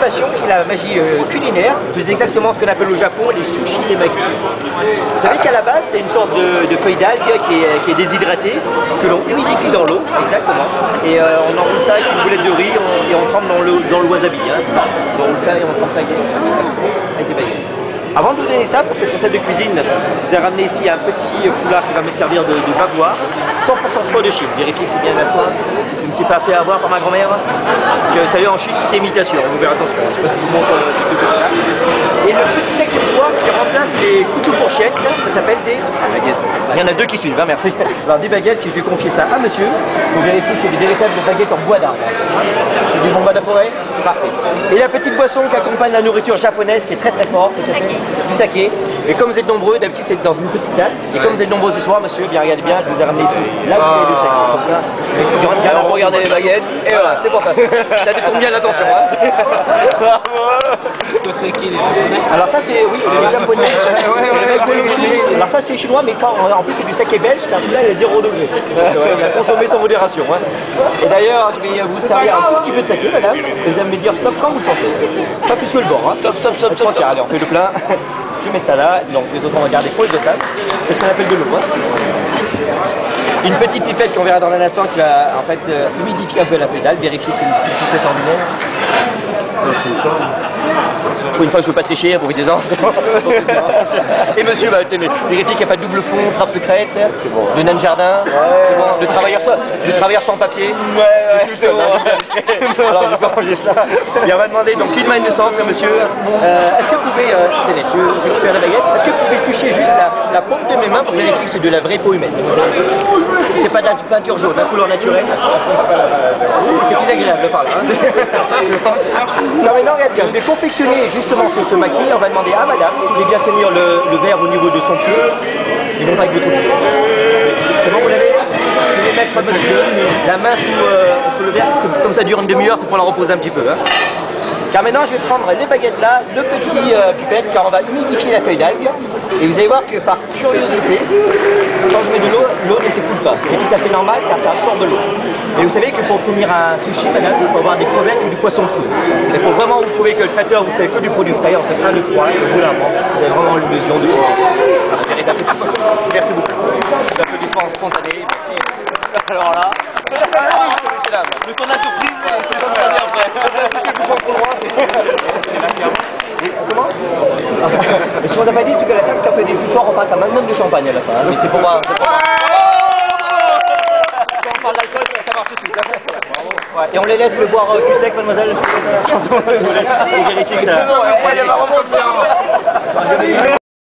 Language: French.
passion qui est la magie culinaire. C'est exactement ce qu'on appelle au Japon les sushis et maki. Vous savez qu'à la base, c'est une sorte de feuille d'algue qui est déshydratée, que l'on humidifie dans l'eau, exactement. Et on enroule ça avec une boulette de riz et on trempe dans le wasabi, hein, c'est ça. On enroule ça et on trempe ça avec des baguettes. Avant de vous donner ça, pour cette recette de cuisine, je vous ai ramené ici un petit foulard qui va me servir de bavoir. 100% soie de Chine. Vérifiez que c'est bien de la soie. Je ne me suis pas fait avoir par ma grand-mère. Parce que vous savez, en Chine, il y a imitation. Vous verrez, attention. Je ne sais pas si je vous montre là. Et le petit accessoire qui remplace les couteaux fourchettes, ça s'appelle des baguettes. Il y en a deux qui suivent, hein, merci. Alors des baguettes, je vais confier ça à monsieur. Vous vérifiez que c'est des véritables baguettes en bois d'arbre. C'est du bon bois de forêt. Parfait. Et la petite boisson qui accompagne la nourriture japonaise qui est très très forte, ça s'appelle du saké. Et comme vous êtes nombreux, d'habitude c'est dans une petite tasse. Et comme vous êtes nombreux ce soir, monsieur, bien regardez bien, je vous ai ramené ici. Là vous avez le saké. Comme ça. Alors regardez les baguettes. Et voilà, c'est pour ça. Ça détourne bien l'attention. Hein. Alors ça c'est les japonais. Alors ça c'est chinois, mais quand, en plus c'est du saké belge, car celui-là il est 0 degré. Il a consommé sans modération. Hein. Et d'ailleurs, je vais vous servir un tout petit peu de saké, madame. Et vous allez me dire stop quand vous le sentez. Pas plus que le bord. Hein. Stop. Allez, on fait le plein. Je vais mettre ça là. Donc les autres on va garder proche de table. C'est ce qu'on appelle de l'eau. Hein. Une petite pipette qu'on verra dans un instant qui va en fait humidifier un peu la pédale. Vérifier que c'est une petite pipette ordinaire. Pour une fois que je ne veux pas tricher, profitez-en. Et monsieur, bah, tenez, vérifiez qu'il n'y a pas de double fond, trappe secrète, de nain de jardin, bon, de travailleurs sans papier. Je suis le seul, hein, alors je vais pas ranger cela. Et on va demander donc une main de centre, monsieur. Est-ce que vous pouvez, tenez, je récupère la baguette, est-ce que vous pouvez toucher juste la paume de mes mains pour vérifier que c'est de la vraie peau humaine? C'est pas de la peinture jaune, la couleur naturelle. C'est plus agréable par là. Non mais non, regarde bien, je vais confectionner justement sur ce maquis. On va demander à madame si vous voulez bien tenir le verre au niveau de son pied et non pas avec votre pied. C'est bon, vous l'avez? Je vais mettre monsieur la main sous le verre, comme ça dure une demi-heure, c'est pour la reposer un petit peu. Hein. Car maintenant je vais prendre les baguettes là, le petit pipette, car on va humidifier la feuille d'algue. Et vous allez voir que par curiosité, quand je mets de l'eau ne s'écoule pas. C'est tout à fait normal car ça absorbe de l'eau. Et vous savez que pour tenir un sushi, madame, il faut avoir des crevettes ou du poisson cru. Et pour vraiment vous prouver que le traiteur vous fait que du produit frais, en fait 1, 2, 3, et au bout d'un moment, vous avez vraiment l'illusion de Merci beaucoup. Applaudissements spontanés, merci. Alors là, le temps de la surprise, c'est comme on dit après. C'est plus pour loin, c'est la ferme. Comment? Et ce qu'on n'a pas dit, c'est que la table, quand on fait des plus forts, on parle un maximum de champagne à la fin. Mais c'est pour moi. Quand on parle d'alcool, ça marche aussi. Ouais. Et on les laisse le boire cul sec, mademoiselle. Pour vérifier que ça.